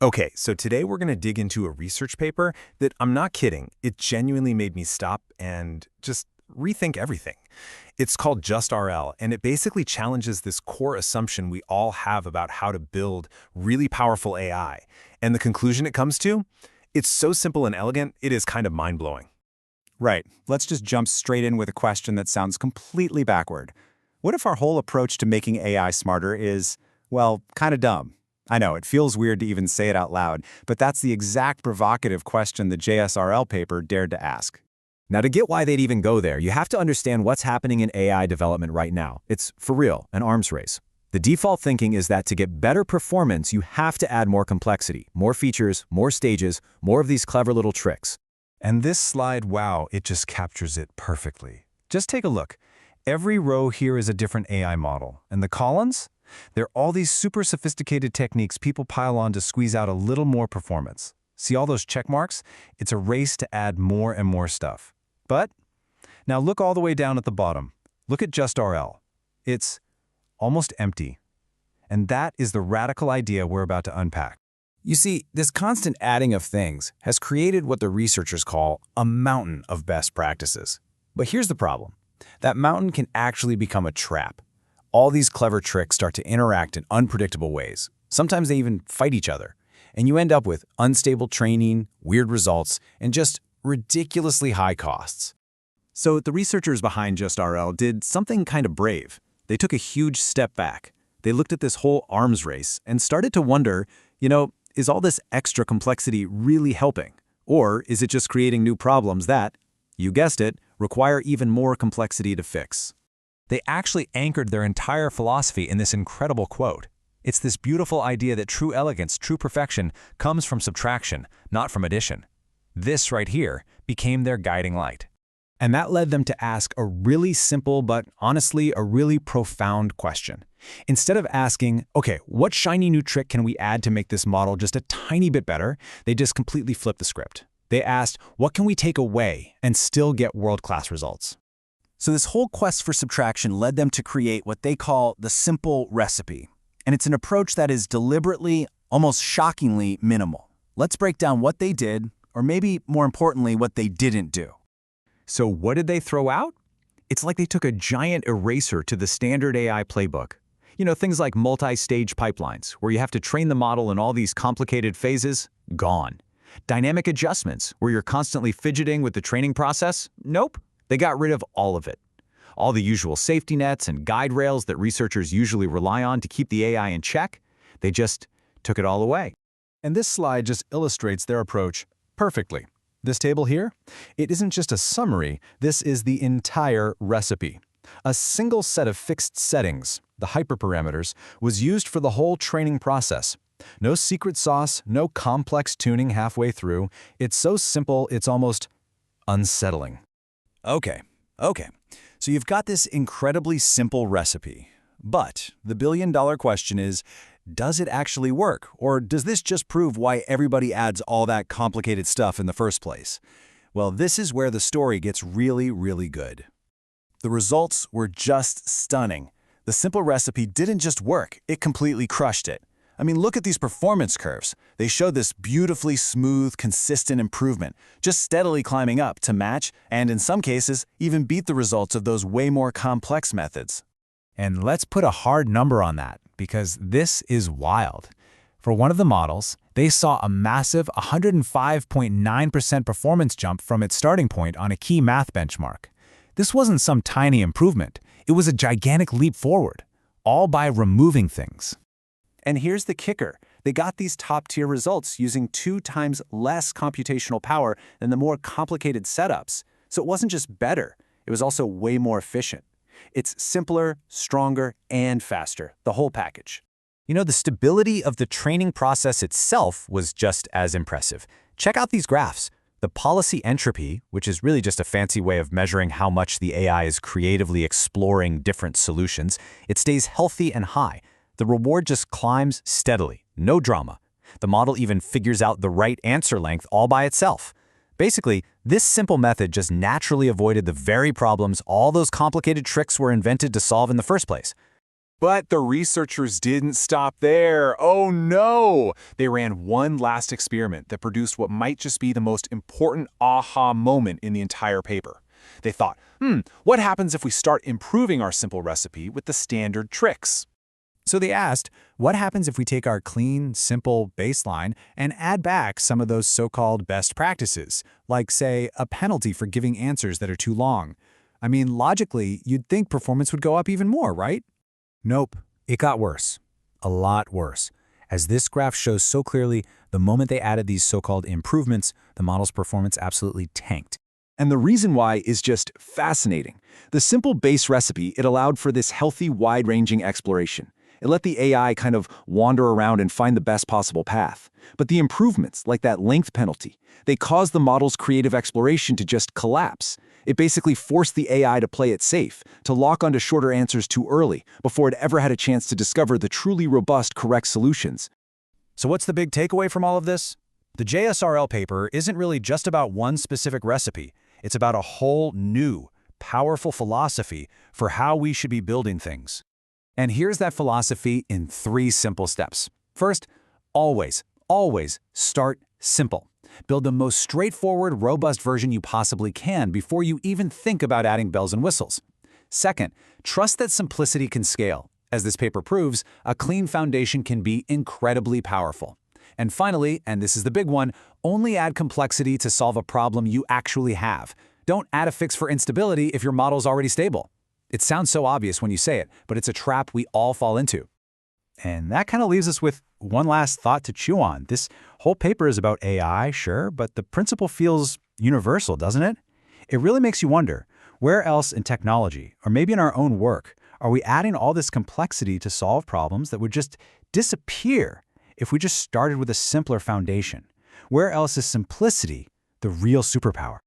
Okay, so today we're going to dig into a research paper that I'm not kidding. It genuinely made me stop and just rethink everything. It's called JustRL, and it basically challenges this core assumption we all have about how to build really powerful AI. And the conclusion it comes to? It's so simple and elegant, it is kind of mind-blowing. Right. Let's just jump straight in with a question that sounds completely backward. What if our whole approach to making AI smarter is, well, kind of dumb? I know, it feels weird to even say it out loud, but that's the exact provocative question the JSRL paper dared to ask. Now, to get why they'd even go there, you have to understand what's happening in AI development right now. It's, for real, an arms race. The default thinking is that to get better performance, you have to add more complexity, more features, more stages, more of these clever little tricks. And this slide, wow, it just captures it perfectly. Just take a look. Every row here is a different AI model. And the columns? They're all these super sophisticated techniques people pile on to squeeze out a little more performance. See all those check marks? It's a race to add more and more stuff. But now look all the way down at the bottom. Look at JustRL. It's almost empty. And that is the radical idea we're about to unpack. You see, this constant adding of things has created what the researchers call a mountain of best practices. But here's the problem. That mountain can actually become a trap. All these clever tricks start to interact in unpredictable ways. Sometimes they even fight each other. And you end up with unstable training, weird results, and just ridiculously high costs. So the researchers behind JustRL did something kind of brave. They took a huge step back. They looked at this whole arms race and started to wonder, is all this extra complexity really helping? Or is it just creating new problems that, you guessed it, require even more complexity to fix? They actually anchored their entire philosophy in this incredible quote. It's this beautiful idea that true elegance, true perfection, comes from subtraction, not from addition. This right here became their guiding light. And that led them to ask a really simple but honestly a really profound question. Instead of asking, okay, what shiny new trick can we add to make this model just a tiny bit better, they just completely flipped the script. They asked, what can we take away and still get world-class results? So this whole quest for subtraction led them to create what they call the simple recipe. And it's an approach that is deliberately, almost shockingly minimal. Let's break down what they did, or maybe more importantly, what they didn't do. So what did they throw out? It's like they took a giant eraser to the standard AI playbook. Things like multi-stage pipelines, where you have to train the model in all these complicated phases, gone. Dynamic adjustments, where you're constantly fidgeting with the training process, nope. They got rid of all of it. All the usual safety nets and guide rails that researchers usually rely on to keep the AI in check, they just took it all away. And this slide just illustrates their approach perfectly. This table here, it isn't just a summary, this is the entire recipe. A single set of fixed settings, the hyperparameters, was used for the whole training process. No secret sauce, no complex tuning halfway through. It's so simple, it's almost unsettling. Okay. So you've got this incredibly simple recipe. But the billion-dollar question is, does it actually work? Or does this just prove why everybody adds all that complicated stuff in the first place? Well, this is where the story gets really, really good. The results were just stunning. The simple recipe didn't just work, it completely crushed it. I mean, look at these performance curves. They show this beautifully smooth, consistent improvement, just steadily climbing up to match, and in some cases, even beat the results of those way more complex methods. And let's put a hard number on that, because this is wild. For one of the models, they saw a massive 105.9% performance jump from its starting point on a key math benchmark. This wasn't some tiny improvement. It was a gigantic leap forward, all by removing things. And here's the kicker. They got these top-tier results using 2 times less computational power than the more complicated setups. So it wasn't just better, it was also way more efficient. It's simpler, stronger, and faster, the whole package. The stability of the training process itself was just as impressive. Check out these graphs. The policy entropy, which is really just a fancy way of measuring how much the AI is creatively exploring different solutions, it stays healthy and high. The reward just climbs steadily, no drama. The model even figures out the right answer length all by itself. Basically, this simple method just naturally avoided the very problems all those complicated tricks were invented to solve in the first place. But the researchers didn't stop there. Oh no! They ran one last experiment that produced what might just be the most important aha moment in the entire paper. They thought, what happens if we start improving our simple recipe with the standard tricks? So they asked, what happens if we take our clean, simple baseline and add back some of those so-called best practices, like, say, a penalty for giving answers that are too long? I mean, logically, you'd think performance would go up even more, right? Nope. It got worse. A lot worse. As this graph shows so clearly, the moment they added these so-called improvements, the model's performance absolutely tanked. And the reason why is just fascinating. The simple base recipe, it allowed for this healthy, wide-ranging exploration. It let the AI kind of wander around and find the best possible path. But the improvements, like that length penalty, they caused the model's creative exploration to just collapse. It basically forced the AI to play it safe, to lock onto shorter answers too early, before it ever had a chance to discover the truly robust, correct solutions. So what's the big takeaway from all of this? The JustRL paper isn't really just about one specific recipe. It's about a whole new, powerful philosophy for how we should be building things. And here's that philosophy in 3 simple steps. First, always start simple. Build the most straightforward, robust version you possibly can before you even think about adding bells and whistles. Second, trust that simplicity can scale. As this paper proves, a clean foundation can be incredibly powerful. And finally, and this is the big one, only add complexity to solve a problem you actually have. Don't add a fix for instability if your model's already stable. It sounds so obvious when you say it, but it's a trap we all fall into. And that kind of leaves us with one last thought to chew on. This whole paper is about AI, sure, but the principle feels universal, doesn't it? It really makes you wonder, where else in technology, or maybe in our own work, are we adding all this complexity to solve problems that would just disappear if we just started with a simpler foundation? Where else is simplicity the real superpower?